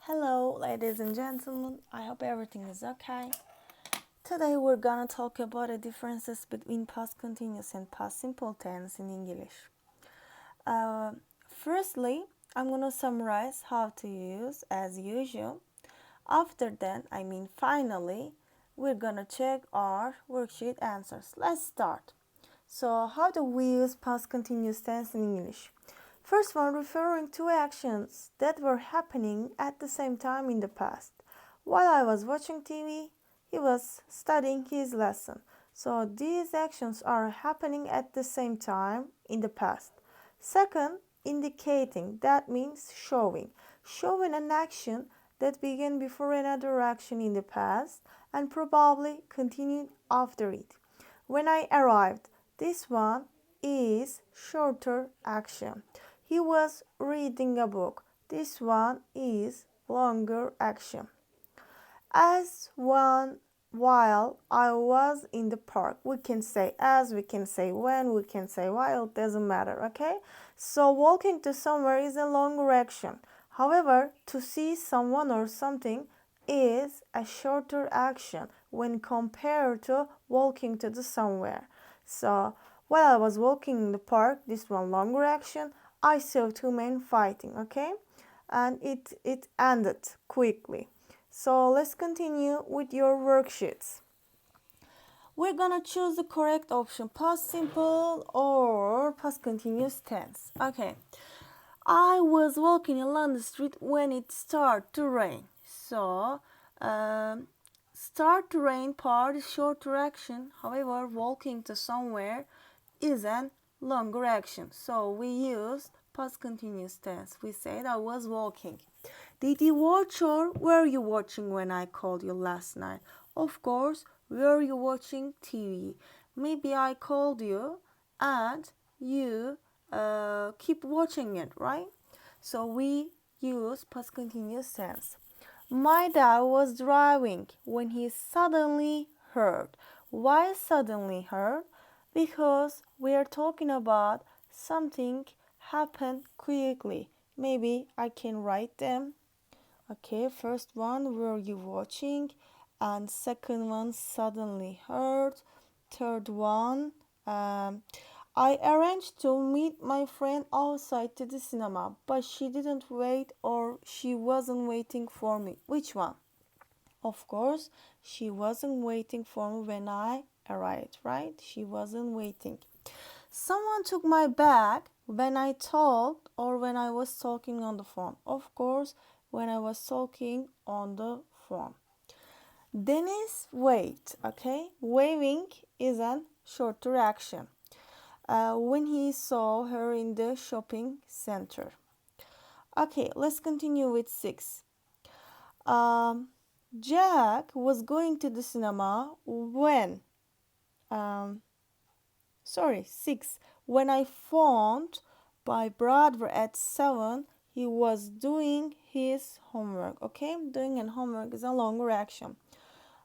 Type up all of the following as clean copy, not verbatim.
Hello, ladies and gentlemen. I hope everything is okay. Today we're gonna talk about the differences between past continuous and past simple tense in English. Firstly, I'm gonna summarize how to use as usual. After that, finally, we're gonna check our worksheet answers. Let's start. So, how do we use past continuous tense in English? First one, referring to actions that were happening at the same time in the past. While I was watching TV, he was studying his lesson. So these actions are happening at the same time in the past. Second, indicating, that means showing. Showing an action that began before another action in the past and probably continued after it. When I arrived, this one is shorter action. He was reading a book. This one is longer action. As one while I was in the park. We can say as, we can say when, we can say while, it doesn't matter, okay? So walking to somewhere is a longer action. However, to see someone or something is a shorter action when compared to walking to the somewhere. So while I was walking in the park, this one longer action. I saw two men fighting, okay? And it ended quickly. So let's continue with your worksheets. We're gonna choose the correct option, past simple or past continuous tense. Okay. I was walking along the street when it started to rain. So, start to rain part is shorter action. However, walking to somewhere is a longer action. So we use past continuous tense. We said I was walking. Did you watch or were you watching when I called you last night? Of course, were you watching TV? Maybe I called you and you keep watching it, right? So we use past continuous tense. My dad was driving when he suddenly heard. Why suddenly heard? Because we are talking about something happened quickly. Maybe I can write them. Okay, first one, were you watching? And second one, suddenly heard. Third one, I arranged to meet my friend outside to the cinema, but she didn't wait or she wasn't waiting for me. Which one? Of course, she wasn't waiting for me when I arrived, right? She wasn't waiting. Someone took my bag when I talked or when I was talking on the phone. Of course, when I was talking on the phone. Dennis waved, okay? Waving is a shorter action. When he saw her in the shopping center. Okay, let's continue with 6. Jack was going to the cinema when 6. When I phoned my brother at 7, he was doing his homework. Okay, doing an homework is a longer action.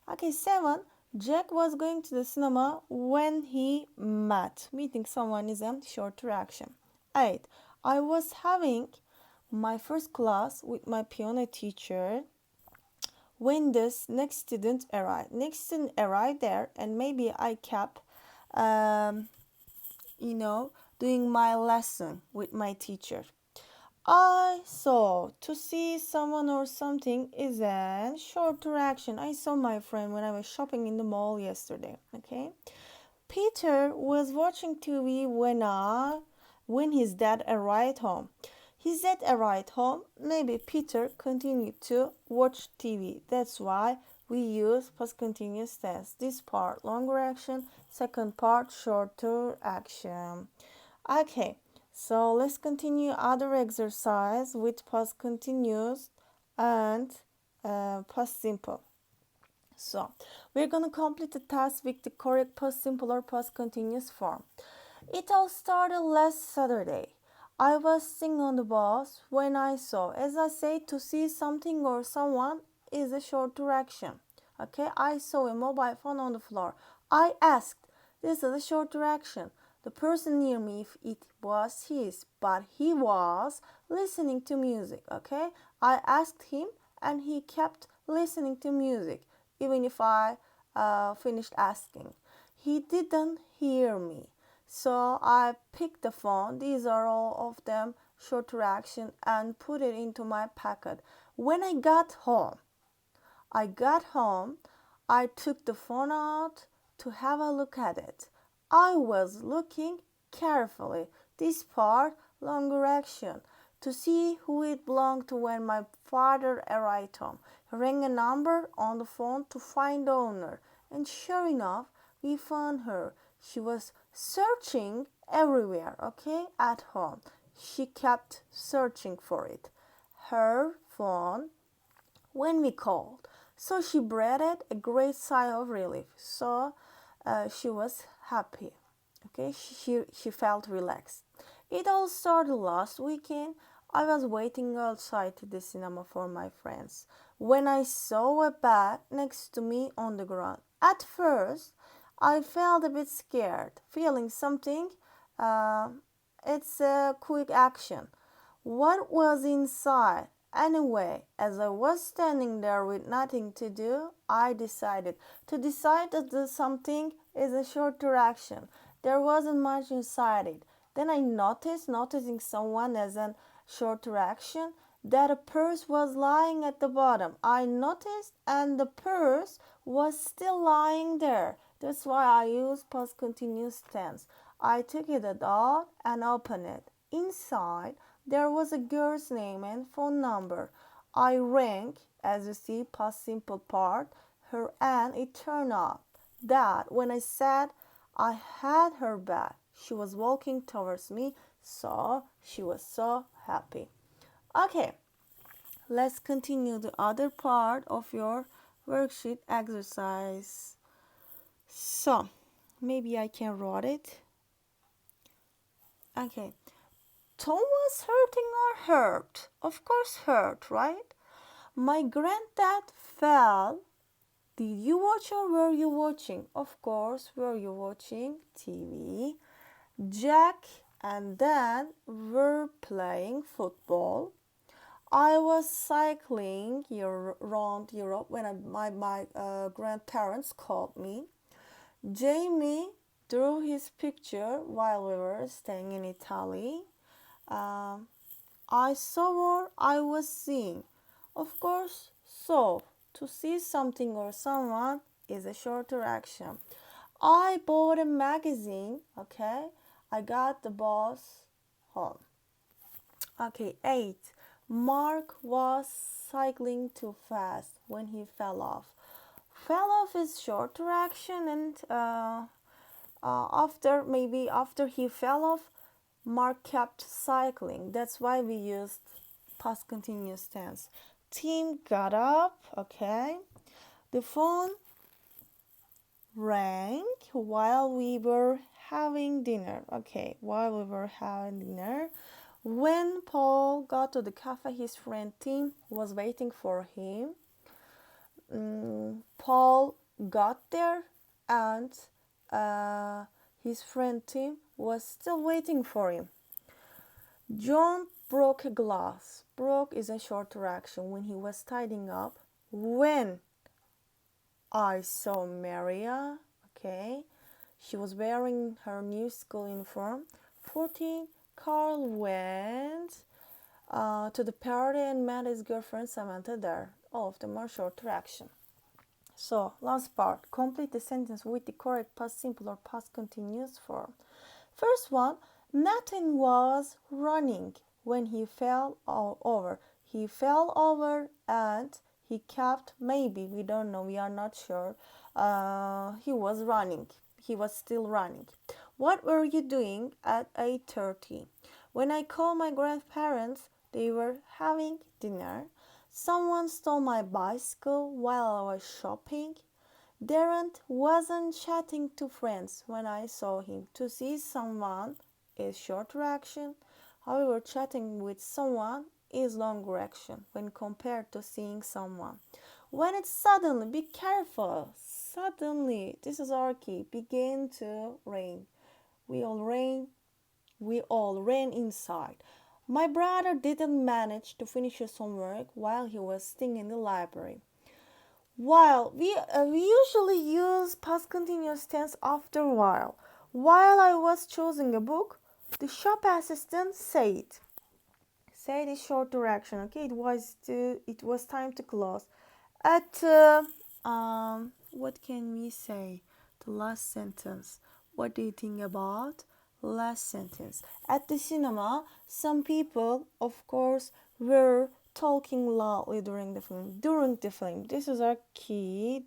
Okay, 7. Jack was going to the cinema when he met. Meeting someone is a shorter action. 8. I was having my first class with my piano teacher when this next student arrived. Next student arrived there and maybe I kept doing my lesson with my teacher. I saw, to see someone or something is a shorter action. I saw my friend when I was shopping in the mall yesterday. Okay. Peter was watching TV when his dad arrived home. His dad arrived home. Maybe Peter continued to watch TV. That's why we use past continuous tense. This part longer action, second part shorter action. Okay, so let's continue other exercise with past continuous and past simple. So we're gonna complete the task with the correct past simple or past continuous form. It all started last Saturday. I was sitting on the bus when I saw. As I say, to see something or someone is a shorter action. Okay, I saw a mobile phone on the floor. I asked. This is a shorter action. The person near me, if it was his, but he was listening to music. Okay, I asked him and he kept listening to music, even if I finished asking. He didn't hear me. So I picked the phone, these are all of them short reaction, and put it into my pocket. When I got home, I took the phone out to have a look at it. I was looking carefully, this part, longer action, to see who it belonged to when my father arrived home. He rang a number on the phone to find the owner, and sure enough, we found her. She was searching everywhere, okay, at home. She kept searching for it. Her phone when we called. So she breathed a great sigh of relief. So she was happy. Okay, she felt relaxed. It all started last weekend. I was waiting outside the cinema for my friends when I saw a bag next to me on the ground. At first, I felt a bit scared, feeling something. Uh, it's a quick action. What was inside? Anyway, as I was standing there with nothing to do, I decided that the something is a shorter action. There wasn't much inside it. Then I noticing someone as a shorter action, that a purse was lying at the bottom. I noticed and the purse was still lying there. That's why I use past continuous tense. I took it out and opened it. Inside, there was a girl's name and phone number. I rang, as you see, past simple part, her, and it turned out that when I said I had her back, she was walking towards me, so she was so happy. Okay, let's continue the other part of your worksheet exercise. So, maybe I can write it. Okay. Tom was hurting or hurt? Of course hurt, right? My granddad fell. Did you watch or were you watching? Of course, were you watching TV? Jack and Dan were playing football. I was cycling around Europe when my grandparents called me. Jamie drew his picture while we were staying in Italy. Um, I saw or I was seeing. Of course, so to see something or someone is a shorter action. I bought a magazine, okay? I got the bus home. Okay, 8. Mark was cycling too fast when he fell off. Fell off is shorter action, and after he fell off, Mark kept cycling. That's why we used past continuous tense. Tim got up, okay? The phone rang while we were having dinner. Okay, while we were having dinner. When Paul got to the cafe, his friend Tim was waiting for him. Paul got there and his friend Tim was still waiting for him. John broke a glass. Broke is a shorter action when he was tidying up. When I saw Maria, okay, she was wearing her new school uniform. 14, Carl went to the party and met his girlfriend Samantha there. All of them are shorter action. So, last part. Complete the sentence with the correct past simple or past continuous form. First one, Nathan was running when he fell over. He fell over and he kept, maybe, we don't know, we are not sure. He was running. He was still running. What were you doing at 8:30? When I called my grandparents, they were having dinner. Someone stole my bicycle while I was shopping. Darren wasn't chatting to friends when I saw him. To see someone is shorter action. However, chatting with someone is longer action when compared to seeing someone. When it's suddenly, be careful. Suddenly, this is our key, begin to rain. We all ran inside. My brother didn't manage to finish his homework while he was sitting in the library. While we usually use past continuous tense after while. While I was choosing a book, the shop assistant said. Said is short direction. Okay, it was time to close. At what can we say? The last sentence. What do you think about last sentence? At the cinema, some people, of course, were talking loudly during the film. This is our key.